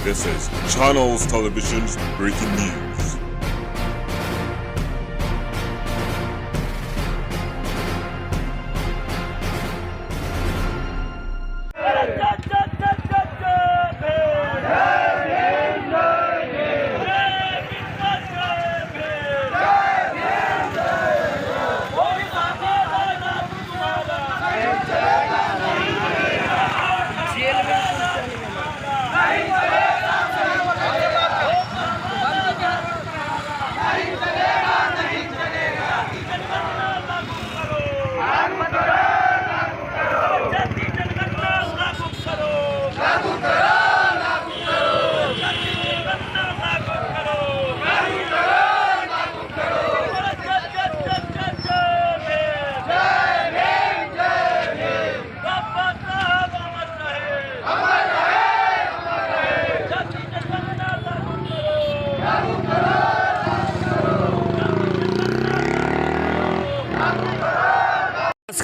This is Channels Television's breaking news.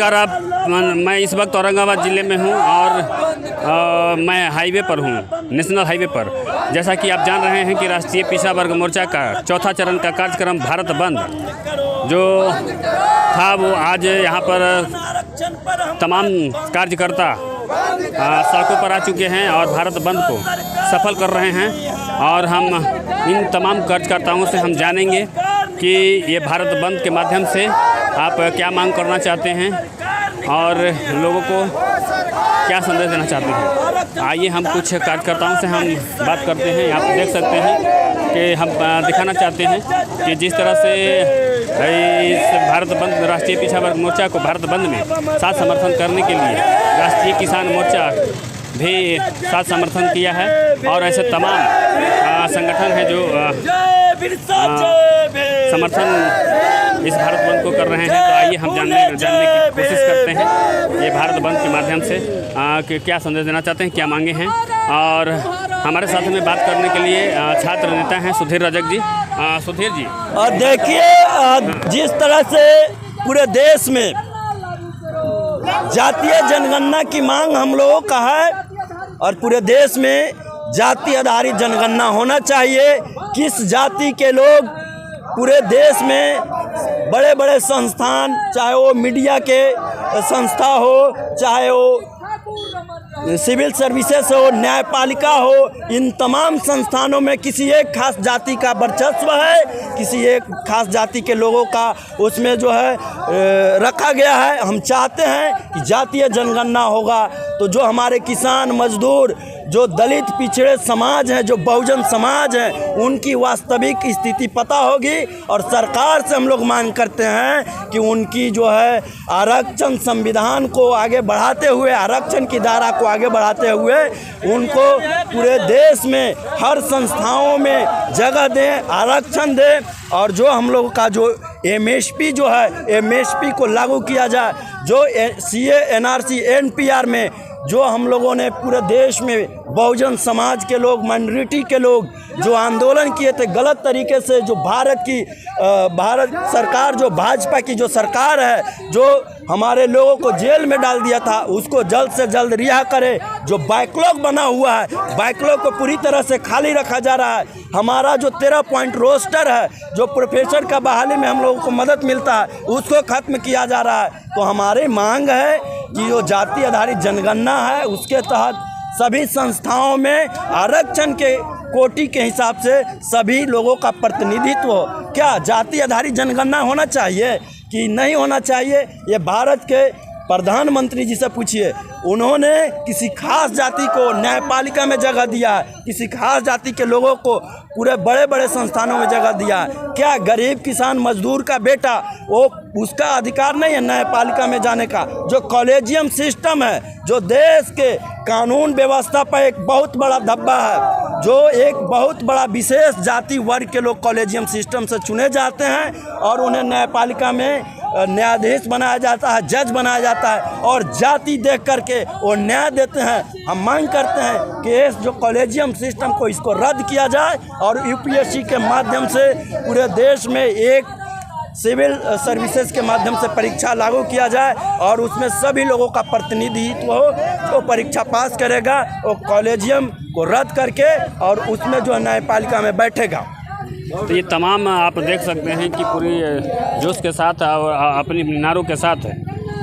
नमस्कार। मैं इस वक्त औरंगाबाद ज़िले में हूं और मैं हाईवे पर हूं, नेशनल हाईवे पर। जैसा कि आप जान रहे हैं कि राष्ट्रीय पिछड़ा वर्ग मोर्चा का चौथा चरण का कार्यक्रम भारत बंद जो था वो आज यहां पर तमाम कार्यकर्ता सड़कों पर आ चुके हैं और भारत बंद को सफल कर रहे हैं। और हम इन तमाम कार्यकर्ताओं से हम जानेंगे कि ये भारत बंद के माध्यम से आप क्या मांग करना चाहते हैं और लोगों को क्या संदेश देना चाहते हैं। आइए हम कुछ कार्यकर्ताओं से हम बात करते हैं। आप देख सकते हैं कि हम दिखाना चाहते हैं कि जिस तरह से इस भारत बंद राष्ट्रीय पिछड़ा वर्ग मोर्चा को भारत बंद में साथ समर्थन करने के लिए राष्ट्रीय किसान मोर्चा भी साथ समर्थन किया है और ऐसे तमाम संगठन हैं जो समर्थन इस भारत बंद को कर रहे हैं। तो आइए हम जानने की कोशिश करते हैं ये भारत बंद के माध्यम से कि क्या संदेश देना चाहते हैं, क्या मांगे हैं। और हमारे साथ में बात करने के लिए छात्र नेता हैं सुधीर रजक जी। सुधीर जी, देखिए जिस तरह से पूरे देश में जातीय जनगणना की मांग हम लोगों का है और पूरे देश में जाति आधारित जनगणना होना चाहिए। किस जाति के लोग पूरे देश में बड़े बड़े संस्थान, चाहे वो मीडिया के संस्था हो, चाहे वो सिविल सर्विसेज हो, न्यायपालिका हो, इन तमाम संस्थानों में किसी एक खास जाति का वर्चस्व है, किसी एक खास जाति के लोगों का उसमें जो है रखा गया है। हम चाहते हैं कि जातीय जनगणना होगा तो जो हमारे किसान मजदूर, जो दलित पिछड़े समाज हैं, जो बहुजन समाज हैं, उनकी वास्तविक स्थिति पता होगी। और सरकार से हम लोग मांग करते हैं कि उनकी जो है आरक्षण संविधान को आगे बढ़ाते हुए, आरक्षण की धारा को आगे बढ़ाते हुए उनको पूरे देश में हर संस्थाओं में जगह दें, आरक्षण दें। और जो हम लोग का जो एमएसपी जो है, एमएसपी को लागू किया जाए। जो सीए, एनआरसी, एनपीआर में जो हम लोगों ने पूरे देश में बहुजन समाज के लोग, माइनॉरिटी के लोग जो आंदोलन किए थे गलत तरीके से, जो भारत सरकार, जो भाजपा की जो सरकार है, जो हमारे लोगों को जेल में डाल दिया था, उसको जल्द से जल्द रिहा करे। जो बैकलॉग बना हुआ है, बैकलॉग को पूरी तरह से खाली रखा जा रहा है। हमारा जो 13 पॉइंट रोस्टर है, जो प्रोफेसर का बहाली में हम लोगों को मदद मिलता है, उसको खत्म किया जा रहा है। तो हमारी मांग है कि जो जाति आधारित जनगणना है उसके तहत सभी संस्थाओं में आरक्षण के कोटि के हिसाब से सभी लोगों का प्रतिनिधित्व हो। क्या जाति आधारित जनगणना होना चाहिए कि नहीं होना चाहिए? ये भारत के प्रधानमंत्री जी से पूछिए, उन्होंने किसी खास जाति को न्यायपालिका में जगह दिया है, किसी खास जाति के लोगों को पूरे बड़े बड़े संस्थानों में जगह दिया है। क्या गरीब किसान मजदूर का बेटा वो उसका अधिकार नहीं है न्यायपालिका में जाने का? जो कॉलेजियम सिस्टम है, जो देश के कानून व्यवस्था पर एक बहुत बड़ा धब्बा है, जो एक बहुत बड़ा विशेष जाति वर्ग के लोग कॉलेजियम सिस्टम से चुने जाते हैं और उन्हें न्यायपालिका में न्यायाधीश बनाया जाता है, जज बनाया जाता है और जाति देख करके वो न्याय देते हैं। हम मांग करते हैं कि इस जो कॉलेजियम सिस्टम को इसको रद्द किया जाए और यूपीएससी के माध्यम से पूरे देश में एक सिविल सर्विसेज के माध्यम से परीक्षा लागू किया जाए और उसमें सभी लोगों का प्रतिनिधित्व हो। जो परीक्षा पास करेगा वो कॉलेजियम को रद्द करके और उसमें जो है न्यायपालिका में बैठेगा। तो ये तमाम आप देख सकते हैं कि पूरी जोश के साथ और अपनी नारों के साथ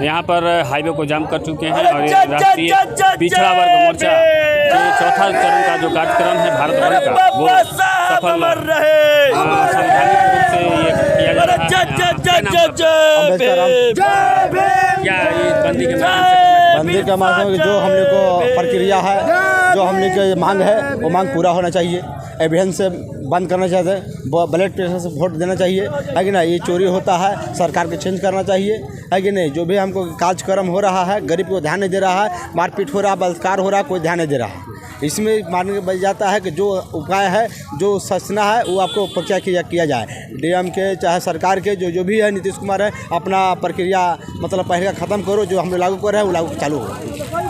यहाँ पर हाईवे को जाम कर चुके हैं। और ये राष्ट्रीय पिछड़ा वर्ग मोर्चा के चौथा चरण का जो कार्यक्रम है भारत बंद का वो सफल संवैधानिक रूप से ये किया जा रहा है। क्या ये बंदी के माध्यम से जो हम लोग को प्रक्रिया है, जो हम लोग की मांग है वो मांग पूरा होना चाहिए। एविडेंस से बंद करना चाहिए, ब्लड प्रेशर से वोट देना चाहिए, है कि नहीं। ये चोरी होता है, सरकार को चेंज करना चाहिए, है कि नहीं। जो भी हमको कार्यक्रम हो रहा है, गरीब को ध्यान नहीं दे रहा है, मारपीट हो रहा है, बलात्कार हो रहा है, कोई ध्यान नहीं दे रहा है। इसमें मानने बच जाता है कि जो उपाय है, जो सचना है वो आपको प्रक्रिया किया जाए। डीएम के चाहे सरकार के जो भी है, नीतीश कुमार है, अपना प्रक्रिया मतलब पहले का ख़त्म करो, जो हम लोग लागू कर रहे हैं वो लागू चालू हो।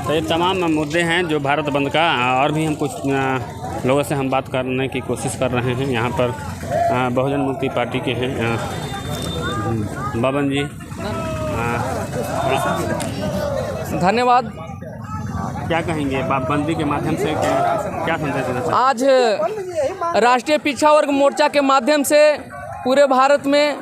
तो ये तमाम मुद्दे हैं जो भारत बंद का। और भी हम कुछ लोगों से हम बात करने की कोशिश कर रहे हैं। यहाँ पर बहुजन मुक्ति पार्टी के हैं बबन जी। धन्यवाद। क्या कहेंगे बंदी के माध्यम से क्या संदेश देना चाहिए? आज राष्ट्रीय पिछड़ा वर्ग मोर्चा के माध्यम से पूरे भारत में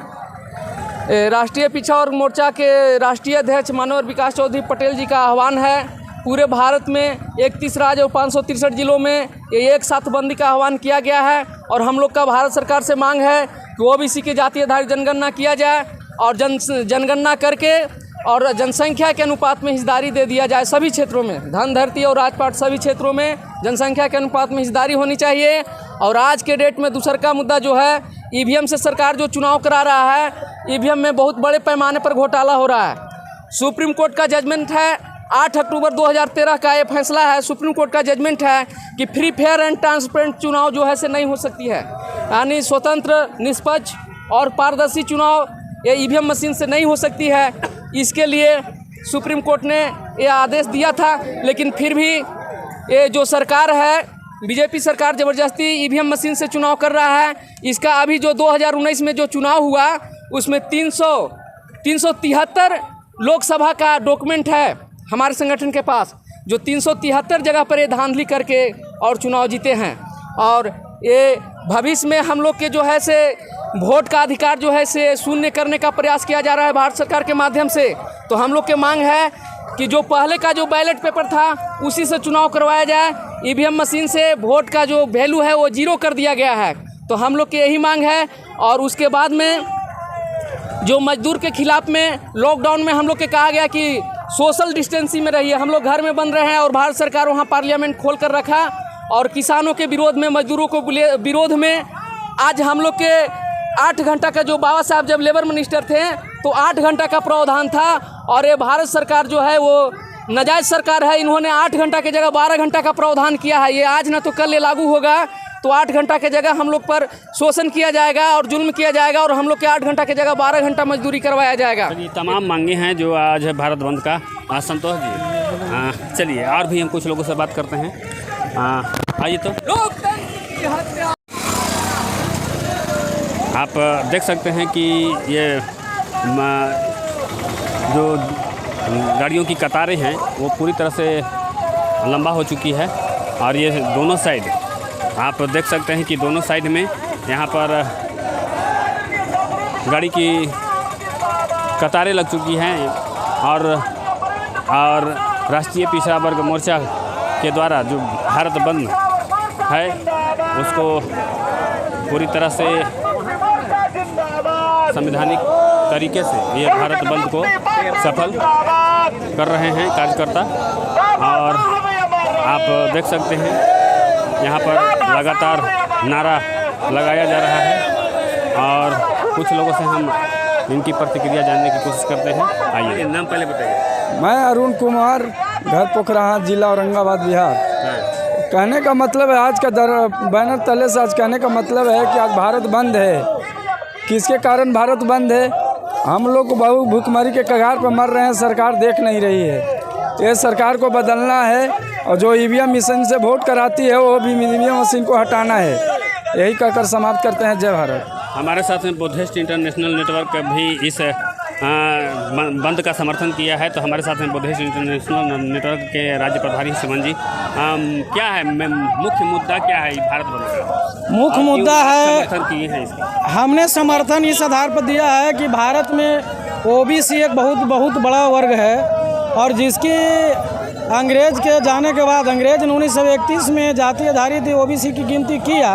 राष्ट्रीय पिछड़ा वर्ग मोर्चा के राष्ट्रीय अध्यक्ष मानव विकास चौधरी पटेल जी का आह्वान है। पूरे भारत में 31 राज्य और 563 जिलों में ये एक साथ बंदी का आह्वान किया गया है। और हम लोग का भारत सरकार से मांग है कि ओबीसी की जाति आधारित जनगणना किया जाए और जनगणना करके और जनसंख्या के अनुपात में हिस्सेदारी दे दिया जाए। सभी क्षेत्रों में, धन धरती और राजपाट सभी क्षेत्रों में जनसंख्या के अनुपात में हिस्सेदारी होनी चाहिए। और आज के डेट में दूसरा का मुद्दा जो है, ईवीएम से सरकार जो चुनाव करा रहा है, ईवीएम में बहुत बड़े पैमाने पर घोटाला हो रहा है। सुप्रीम कोर्ट का जजमेंट है, 8 अक्टूबर 2013 का ये फैसला है, सुप्रीम कोर्ट का जजमेंट है कि फ्री फेयर एंड ट्रांसपेरेंट चुनाव जो है से नहीं हो सकती है। यानी स्वतंत्र, निष्पक्ष और पारदर्शी चुनाव ये ईवीएम मशीन से नहीं हो सकती है। इसके लिए सुप्रीम कोर्ट ने ये आदेश दिया था, लेकिन फिर भी ये जो सरकार है, बीजेपी सरकार ज़बरदस्ती ईवीएम मशीन से चुनाव कर रहा है। इसका अभी जो 2019 में जो चुनाव हुआ उसमें 373 लोकसभा का डॉक्यूमेंट है हमारे संगठन के पास, जो 373 जगह पर ये धांधली करके और चुनाव जीते हैं। और ये भविष्य में हम लोग के जो है से वोट का अधिकार जो है से शून्य करने का प्रयास किया जा रहा है भारत सरकार के माध्यम से। तो हम लोग के मांग है कि जो पहले का जो बैलेट पेपर था उसी से चुनाव करवाया जाए। ईवीएम मशीन से वोट का जो वैल्यू है वो 0 कर दिया गया है। तो हम लोग की यही मांग है। और उसके बाद में जो मजदूर के खिलाफ में लॉकडाउन में हम लोग के कहा गया कि सोशल डिस्टेंसिंग में रहिए, हम लोग घर में बंद रहे हैं और भारत सरकार वहाँ पार्लियामेंट खोल कर रखा। और किसानों के विरोध में, मजदूरों को विरोध में आज हम लोग के 8 घंटा का, जो बाबा साहब जब लेबर मिनिस्टर थे तो 8 घंटा का प्रावधान था। और ये भारत सरकार जो है वो नाजायज़ सरकार है, इन्होंने 8 घंटा की जगह 12 घंटा का प्रावधान किया है। ये आज ना तो कल ये लागू होगा, तो 8 घंटा की जगह हम लोग पर शोषण किया जाएगा और जुल्म किया जाएगा और हम लोग के 8 घंटा की जगह 12 घंटा मजदूरी करवाया जाएगा। ये तमाम मांगे हैं जो आज है भारत बंद का। संतोष जी, चलिए और भी हम कुछ लोगों से बात करते हैं। आइए तो आप देख सकते हैं कि ये जो गाड़ियों की कतारें हैं वो पूरी तरह से लंबा हो चुकी है। और ये दोनों साइड आप देख सकते हैं कि दोनों साइड में यहाँ पर गाड़ी की कतारें लग चुकी हैं। और राष्ट्रीय पिछड़ा वर्ग मोर्चा के द्वारा जो भारत बंद है उसको पूरी तरह से संवैधानिक तरीके से ये भारत बंद को सफल कर रहे हैं कार्यकर्ता। और आप देख सकते हैं यहाँ पर लगातार नारा लगाया जा रहा है। और कुछ लोगों से हम इनकी प्रतिक्रिया जानने की कोशिश करते हैं। आइए, नाम पहले बताइए। मैं अरुण कुमार, घर पोखराहाट, जिला औरंगाबाद, बिहार। कहने का मतलब है आज का बैनर तले से आज कहने का मतलब है कि आज भारत बंद है। किसके कारण भारत बंद है? हम लोग बहु भूखमरी के कगार पर मर रहे हैं, सरकार देख नहीं रही है। ये सरकार को बदलना है और जो ईवीएम मशीन से वोट कराती है वो भी ईवीएम मशीन को हटाना है। यही कहकर समाप्त करते हैं। जय भारत। हमारे साथ में बुद्धिस्ट इंटरनेशनल नेटवर्क भी इस बंद का समर्थन किया है। तो हमारे साथ में बुद्धिस्ट इंटरनेशनल नेटवर्क के राज्य प्रभारी सुमन जी, क्या है मुख्य मुद्दा, क्या है भारत बंद का मुख्य मुद्दा है? समर्थन किए हैं इसका? हमने समर्थन इस आधार पर दिया है कि भारत में ओबीसी एक बहुत बड़ा वर्ग है और जिसकी अंग्रेज के जाने के बाद अंग्रेज ने 1931 में जाति आधारित ओबीसी की गिनती किया।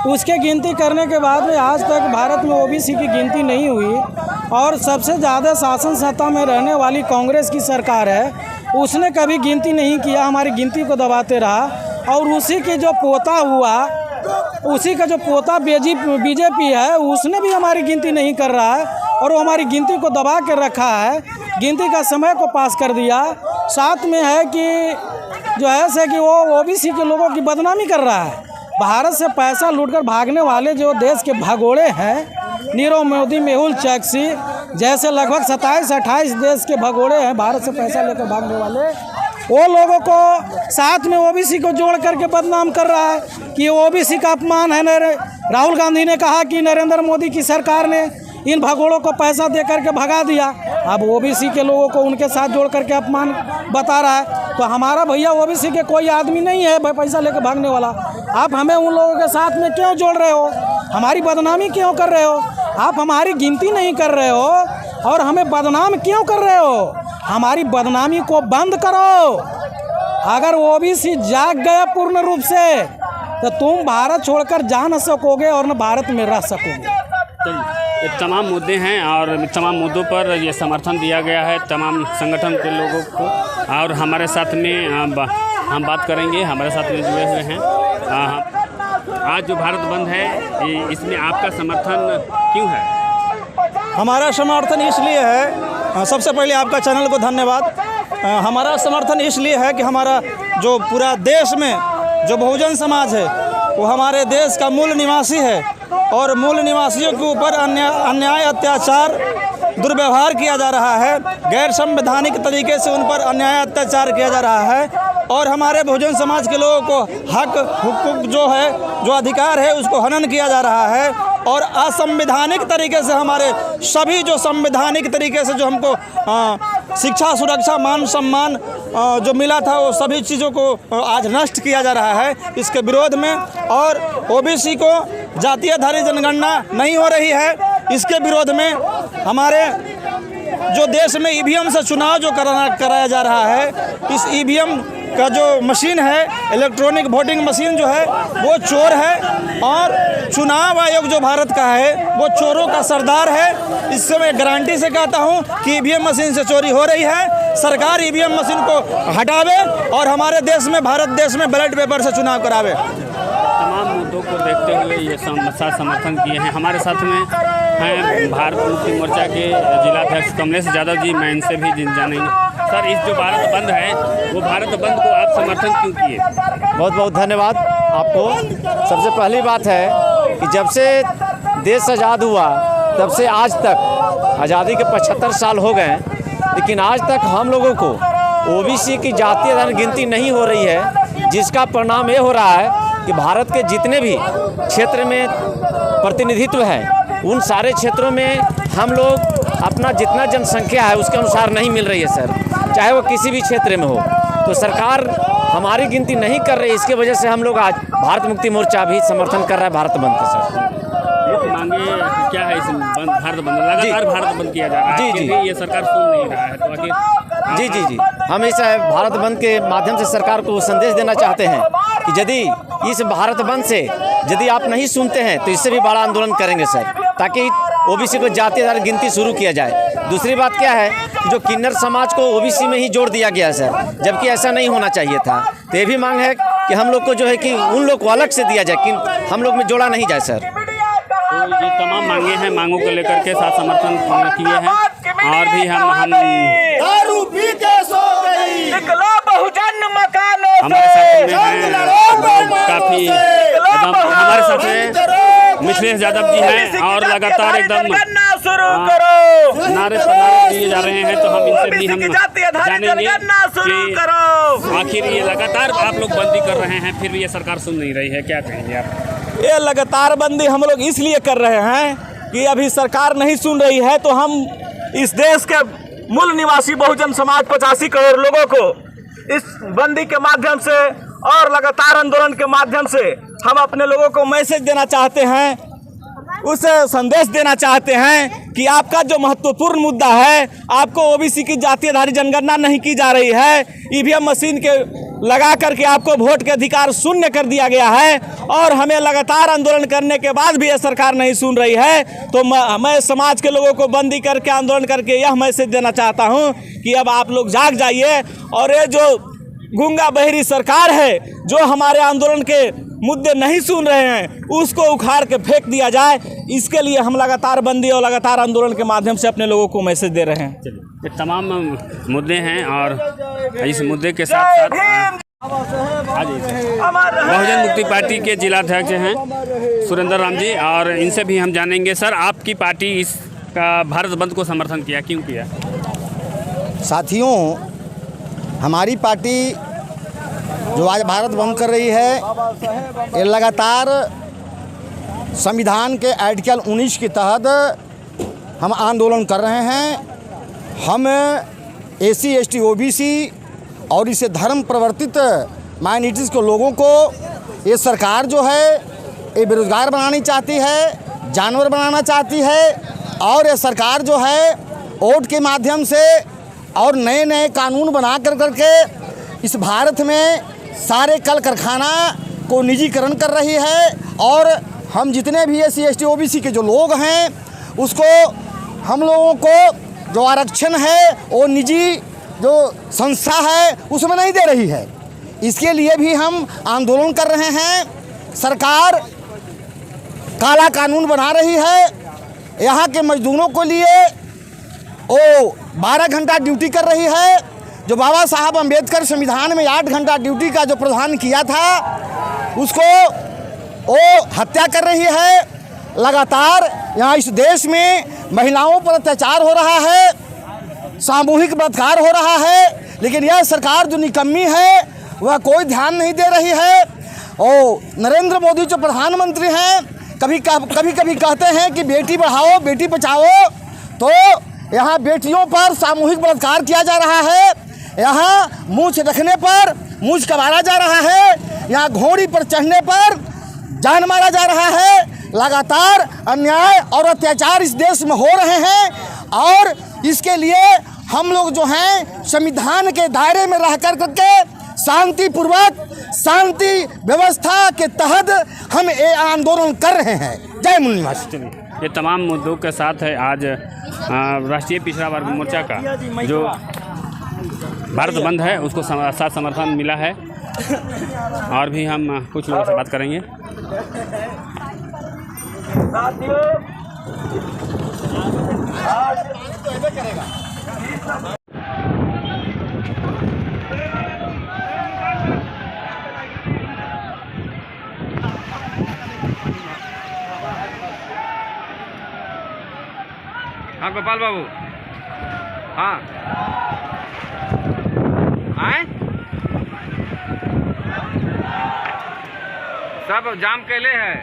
उसके गिनती करने के बाद में आज तक भारत में ओबीसी की गिनती नहीं हुई और सबसे ज़्यादा शासन सत्ता में रहने वाली कांग्रेस की सरकार है, उसने कभी गिनती नहीं किया, हमारी गिनती को दबाते रहा। और उसी के जो पोता हुआ, उसी का जो पोता बीजेपी है, उसने भी हमारी गिनती नहीं कर रहा है और वो हमारी गिनती को दबा के रखा है, गिनती का समय को पास कर दिया। साथ में है कि जो है से कि वो ओबीसी के लोगों की बदनामी कर रहा है। भारत से पैसा लूटकर भागने वाले जो देश के भगोड़े हैं, नीरव मोदी, मेहुल चोकसी जैसे लगभग 27-28 देश के भगोड़े हैं भारत से पैसा लेकर भागने वाले, वो लोगों को साथ में ओबीसी को जोड़ करके बदनाम कर रहा है कि ओबीसी का अपमान है। राहुल गांधी ने कहा कि नरेंद्र मोदी की सरकार ने इन भगोड़ों को पैसा दे करके भगा दिया, अब ओबीसी के लोगों को उनके साथ जोड़ करके अपमान बता रहा है। तो हमारा भैया ओबीसी के कोई आदमी नहीं है पैसा लेकर भागने वाला। आप हमें उन लोगों के साथ में क्यों जोड़ रहे हो? हमारी बदनामी क्यों कर रहे हो? आप हमारी गिनती नहीं कर रहे हो और हमें बदनाम क्यों कर रहे हो? हमारी बदनामी को बंद करो। अगर ओबीसी जाग गया पूर्ण रूप से तो तुम भारत छोड़कर जा न सकोगे और न भारत में रह सकोगे। ये तमाम मुद्दे हैं और तमाम मुद्दों पर ये समर्थन दिया गया है तमाम संगठन के लोगों को। और हमारे साथ में हम बात करेंगे, हमारे साथ में जुड़े हुए हैं। आज जो भारत बंद है, इसमें आपका समर्थन क्यों है? हमारा समर्थन इसलिए है, सबसे पहले आपका चैनल को धन्यवाद। हमारा समर्थन इसलिए है कि हमारा जो पूरा देश में जो बहुजन समाज है वो हमारे देश का मूल निवासी है और मूल निवासियों के ऊपर अन्याय, अत्याचार, दुर्व्यवहार किया जा रहा है। गैर संवैधानिक तरीके से उन पर अन्याय, अत्याचार किया जा रहा है और हमारे बहुजन समाज के लोगों को हक, हुकूक जो है, जो अधिकार है, उसको हनन किया जा रहा है और असंवैधानिक तरीके से हमारे सभी जो संवैधानिक तरीके से जो हमको शिक्षा, सुरक्षा, मान सम्मान जो मिला था, वो सभी चीज़ों को आज नष्ट किया जा रहा है। इसके विरोध में और ओबीसी को जातीय आधारित जनगणना नहीं हो रही है, इसके विरोध में हमारे जो देश में ईवीएम से चुनाव जो कराया जा रहा है, इस ईवीएम का जो मशीन है, इलेक्ट्रॉनिक वोटिंग मशीन जो है, वो चोर है और चुनाव आयोग जो भारत का है वो चोरों का सरदार है। इससे मैं गारंटी से कहता हूँ कि ईवीएम मशीन से चोरी हो रही है। सरकार ईवीएम मशीन को हटावे और हमारे देश में, भारत देश में बैलेट पेपर से चुनाव करावे। तमाम मुद्दों को देखते हुए ये समर्थन किए हैं। हमारे साथ में हैं भारत मुक्ति मोर्चा के जिलाध्यक्ष कमलेश यादव जी, मैं इनसे भी जानेंगे। सर, इस जो भारत बंद है, वो भारत बंद को आप समर्थन क्यों किए? बहुत बहुत धन्यवाद आपको। सबसे पहली बात है कि जब से देश आज़ाद हुआ तब से आज तक आज़ादी के 75 साल हो गए, लेकिन आज तक हम लोगों को ओबीसी की जातीय आधारित गिनती नहीं हो रही है, जिसका परिणाम ये हो रहा है कि भारत के जितने भी क्षेत्र में प्रतिनिधित्व है, उन सारे क्षेत्रों में हम लोग अपना जितना जनसंख्या है उसके अनुसार नहीं मिल रही है सर, चाहे वो किसी भी क्षेत्र में हो। तो सरकार हमारी गिनती नहीं कर रही, इसके वजह से हम लोग आज भारत मुक्ति मोर्चा भी समर्थन कर रहा है भारत बंद के सर। मांगे क्या है इस भारत बंद? लगातार भारत बंद किया जा रहा है, जी, ये सरकार सुन नहीं रहा है, तो आखिर जी हम इस भारत बंद के माध्यम से सरकार को संदेश देना चाहते हैं कि यदि इस भारत बंद से यदि आप नहीं सुनते हैं तो इससे भी बड़ा आंदोलन करेंगे सर, ताकि ओबीसी को जातीय आधारित गिनती शुरू किया जाए। दूसरी बात क्या है, जो किन्नर समाज को ओबीसी में ही जोड़ दिया गया है सर, जबकि ऐसा नहीं होना चाहिए था। तो ये भी मांग है कि हम लोग को जो है कि उन लोग को अलग से दिया जाए, कि हम लोग में जोड़ा नहीं जाए सर। तो ये तमाम मांगे हैं, मांगों को लेकर के साथ समर्थन किए हैं। और भी हम दारू पी के सो गई, बहुजन मकानों हमारे साथ में काफ़ी एकदम हमारे साथ में मिथिलेश यादव जी हैं और लगातार एकदम नारे दिए जा रहे हैं। तो हम इनसे भी हम जानेंगे कि आखिर ये लगातार आप लोग बंदी कर रहे हैं, फिर भी ये सरकार सुन नहीं रही है, क्या कहेंगे आप? ये लगातार बंदी हम लोग इसलिए कर रहे हैं कि अभी सरकार नहीं सुन रही है, तो हम इस देश के मूल निवासी बहुजन समाज 85 करोड़ लोगों को इस बंदी के माध्यम से और लगातार आंदोलन के माध्यम से हम अपने लोगों को मैसेज देना चाहते हैं, उसे संदेश देना चाहते हैं कि आपका जो महत्वपूर्ण मुद्दा है, आपको ओबीसी की जाति आधारित जनगणना नहीं की जा रही है, ईवीएम मशीन के लगा करके आपको वोट के अधिकार शून्य कर दिया गया है और हमें लगातार आंदोलन करने के बाद भी ये सरकार नहीं सुन रही है, तो मैं समाज के लोगों को बंदी करके आंदोलन करके यह मैसेज देना चाहता हूं कि अब आप लोग जाग जाइए और ये जो गूंगा बहरी सरकार है जो हमारे आंदोलन के मुद्दे नहीं सुन रहे हैं उसको उखाड़ के फेंक दिया जाए। इसके लिए हम लगातार बंदी और लगातार आंदोलन के माध्यम से अपने लोगों को मैसेज दे रहे हैं। ये तमाम मुद्दे हैं और इस मुद्दे के साथ साथ बहुजन मुक्ति पार्टी के जिलाध्यक्ष हैं सुरेंद्र राम जी, और इनसे भी हम जानेंगे। सर, आपकी पार्टी इसका भारत बंद को समर्थन किया, क्यों किया? साथियों, हमारी पार्टी जो आज भारत बंद कर रही है, ये लगातार संविधान के आर्टिकल 19 के तहत हम आंदोलन कर रहे हैं। हम SC ST OBC और इसे धर्म प्रवर्तित माइनॉरिटीज़ के लोगों को ये सरकार जो है ये बेरोजगार बनानी चाहती है, जानवर बनाना चाहती है, और ये सरकार जो है वोट के माध्यम से और नए नए कानून बना करके इस भारत में सारे कल कारखाना को निजीकरण कर रही है। और हम जितने भी SC ST OBC के जो लोग हैं उसको, हम लोगों को जो आरक्षण है वो निजी जो संस्था है उसमें नहीं दे रही है। इसके लिए भी हम आंदोलन कर रहे हैं। सरकार काला कानून बना रही है, यहाँ के मजदूरों को लिए वो 12 घंटा ड्यूटी कर रही है। जो बाबा साहब अम्बेडकर संविधान में 8 घंटा ड्यूटी का जो प्रावधान किया था उसको वो हत्या कर रही है। लगातार यहाँ इस देश में महिलाओं पर अत्याचार हो रहा है, सामूहिक बलात्कार हो रहा है, लेकिन यह सरकार जो निकम्मी है वह कोई ध्यान नहीं दे रही है। और नरेंद्र मोदी जो प्रधानमंत्री हैं कभी कभी कहते हैं कि बेटी बढ़ाओ बेटी बचाओ, तो यहाँ बेटियों पर सामूहिक बलात्कार किया जा रहा है। यहाँ मूंछ रखने पर मूंछ कबाड़ा जा रहा है, यहाँ घोड़ी पर चढ़ने पर जान मारा जा रहा है। लगातार अन्याय और अत्याचार इस देश में हो रहे हैं और इसके लिए हम लोग जो हैं संविधान के दायरे में रह कर के शांतिपूर्वक शांति व्यवस्था के तहत हम ये आंदोलन कर रहे हैं। जय मूल निवासी। ये तमाम मुद्दों के साथ है आज राष्ट्रीय पिछड़ा वर्ग मोर्चा का जो भारत बंद है उसको साथ समर्थन मिला है। और भी हम कुछ लोगों से बात करेंगे। हाँ गोपाल बाबू, हाँ आए सब जाम कैले है।